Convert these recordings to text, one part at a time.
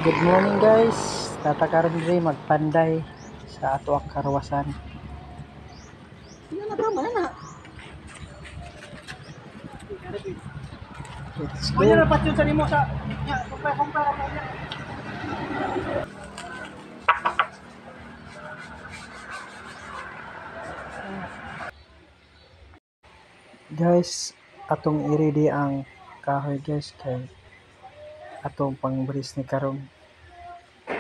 Good morning guys. Tatakaron diri magpanday sa ato ang karwasan. Let's go. Kuya na patyon sa nimo sa kumpara mo niya. Guys, atong i-ready ang kahoy guys kay atong pangbris ni karon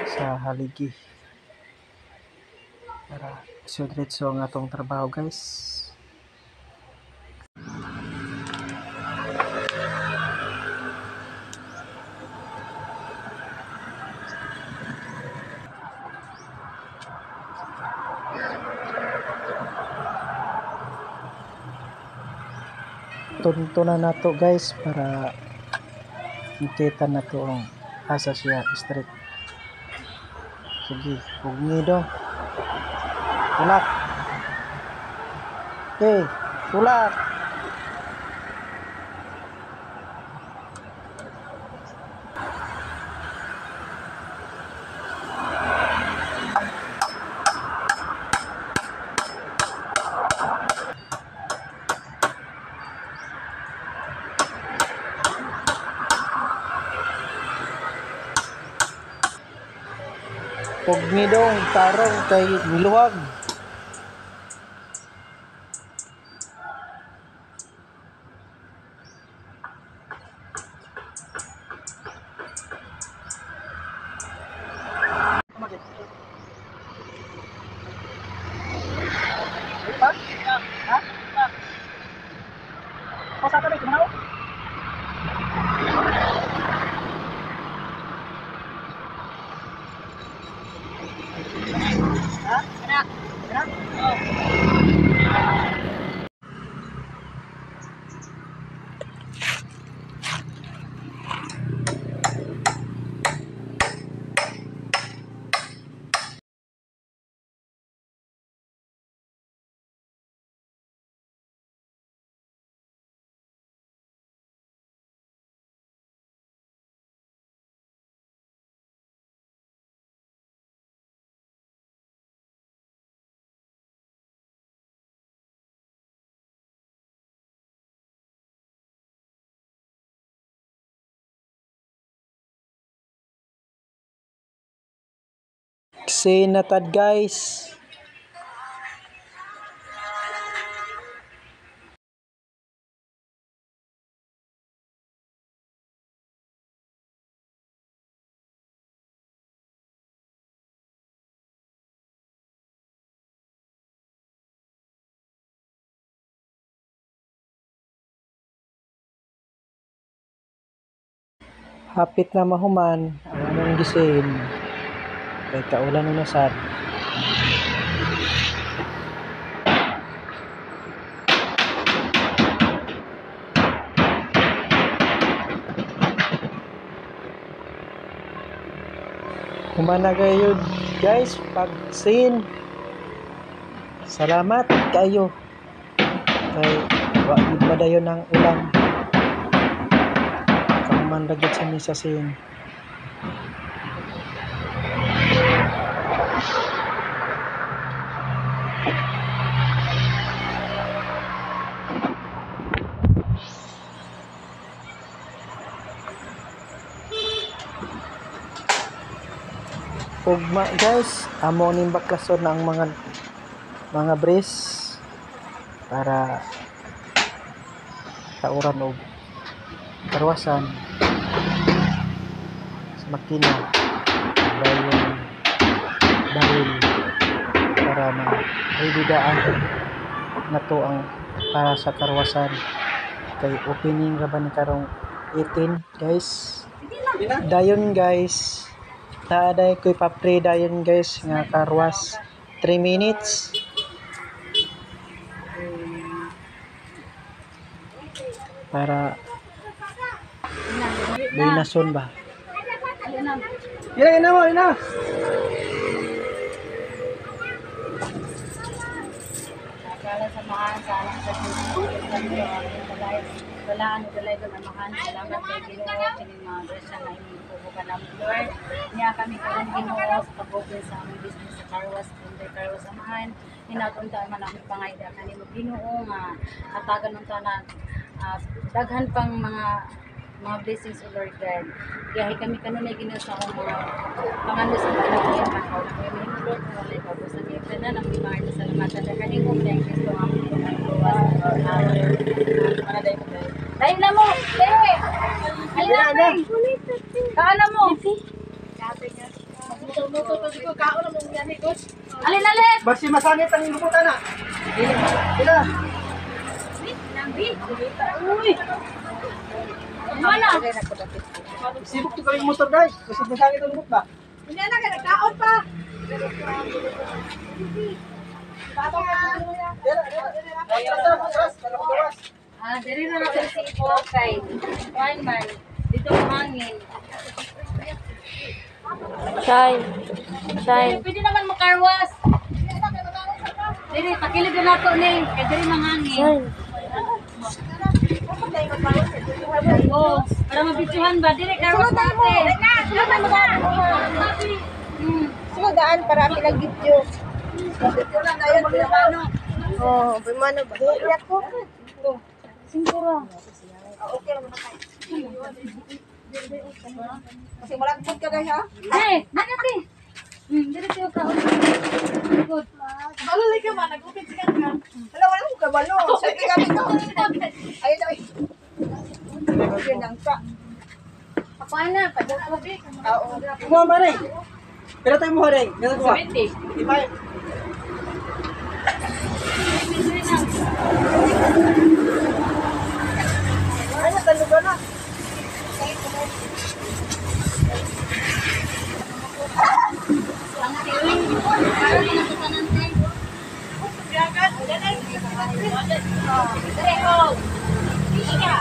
sa haligi. Para diretso ang atong trabaho guys. Tuntunan nato guys para makita nato ang asa siya straight. Sige, ugnido. Tulak. Okay, tulak. Ugnido, tarong kay miluwag. Pasata ba kumaw? Ha? Anak. Anak. Oh. Sinatad guys. Hapit na mahuman ang among gisin. Kay kaulan na sad. Humana kayo guys pag sin. Salamat kayo. Kay wa gid madayon ang ulan. Kaman dagit sa misa sin. Ugma guys, amo ning bakason na ang mga brace para tauran og karwasan sa makina dayon baril para ma-readydaan nato ang para sa karwasan kay opening ra ba ni karong 18 guys. Dayon guys naaday ko'y papre dayon guys nga karwas 3 minutes para binason ba Ina mo, ina. Kala samahan sa alang sa Walaan mo dalay doon amahan. Salamat kay Ginoo kini mga grasya na imubukan namin Lord. Niya kami karon Ginoo sa pag-open sa aming business sa Carwas, Punday Carwas amahan. Hinatunta man ang pangayda kanimo Ginoo nga hatagan ng tanan daghan pang mga blessings o Lord God. Gahi kami kanunay Ginoo sa akong mga pangano sa pagkakiyan ako. Kaya may Lord na walay pagod sa kita na nang mga salamatan na kanimo kay Kristo ang pagkaluwas. Para dai ko dai. Dai na mo. Dai. Alina na. Kaana mo. Muto-muto pa siguro kaon mo yan ni Coach. Alin alin. Basi masangit ang lubutan na. Ila. Lambi. Uy. Mana? Sibuk to kami motor dai. Kasi masangit ang lubot ba? Hindi na ka nagkaon pa. Diri na natin si Ipo kay Juan man. Dito mahangin. Shine. Pwede naman makarwas. Diri, pakilid na nato ni. Kaya diri mahangin. Oo, para mabitsuhan ba? Diri, karwas natin. Sunod tayo mag-aano. Sumadaan para pinag-video. Video lang na yun. Pinamano. Oh, bimano ba? Iyak ko. Singkura. Kasi malagpot ka guys ha? Nakati. Diri tayo ka. Good. Balulay ka ba? Nag-upit ka ka. Wala ko kabalo. Sige kami to. Ayun na. Yun lang ka. Pakuan na. Padala mo, Vic. Oo. Mo mare. Pero tayo mo hare. Ganun ko. 70. Di ba? Ay, talo ka na. Ang tiwing. Parang pinatukanan tayo. Diri, oh. Ika.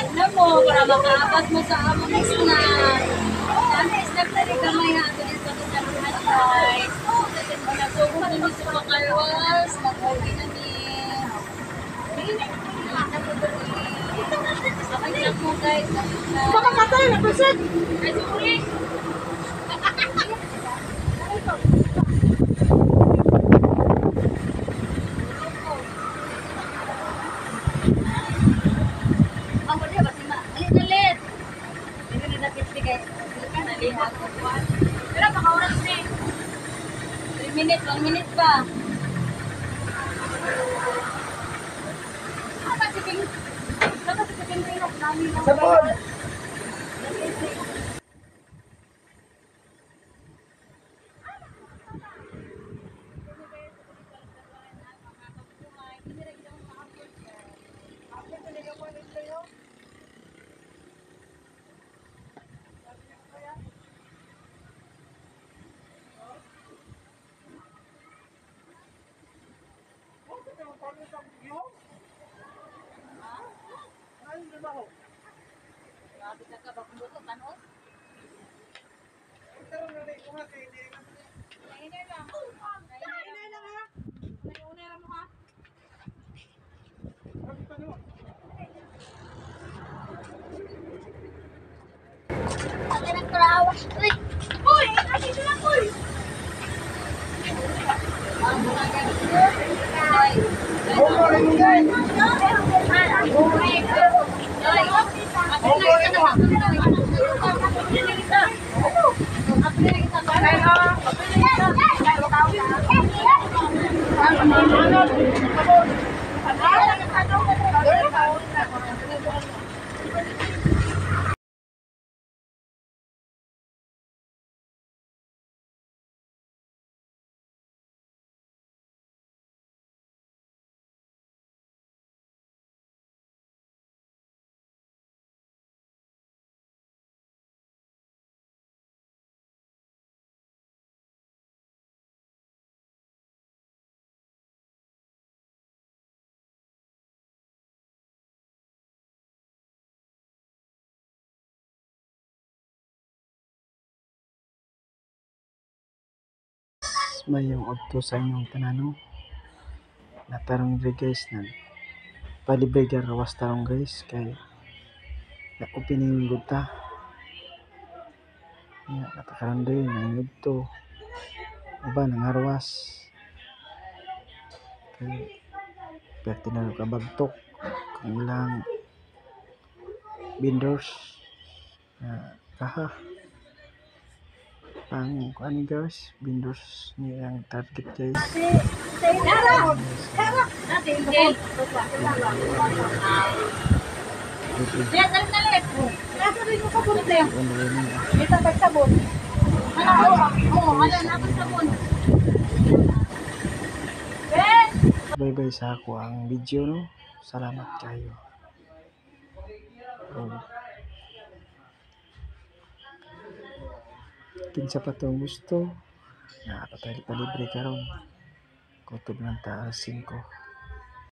Na mo, para makaabot mo sa among snack. Ano snack na rin kamay ha? Ito din sa kasaluhan guys. Nasugod na ni sa pakarwas. Nag-okay na ni. Sabay lang mo guys. Baka patay na present. Ay, sorry. Ang wala ba si Ma? Alit-alit. Hindi na napitli kayo. Nalihat ko pa. Pero makaurang na eh. 3 minutes, 1 minute pa. Dapat si Ping. Dapat si Ping Ping namin. Sabon. mayong udto sa inyong tanan no. Natarong diri guys na palibre rawas tarong guys kay na opening gud ta. Ya, natakaron diri nang udto. Uban ang arwas. Kay perti na kabagtok kung ilang vendors na kaha ang kuan guys vendors niyang target guys. Bye-bye sa ako ang video no. Salamat kayo. Kinsa pa tong gusto na palibre karon. Kutob ng taas 5.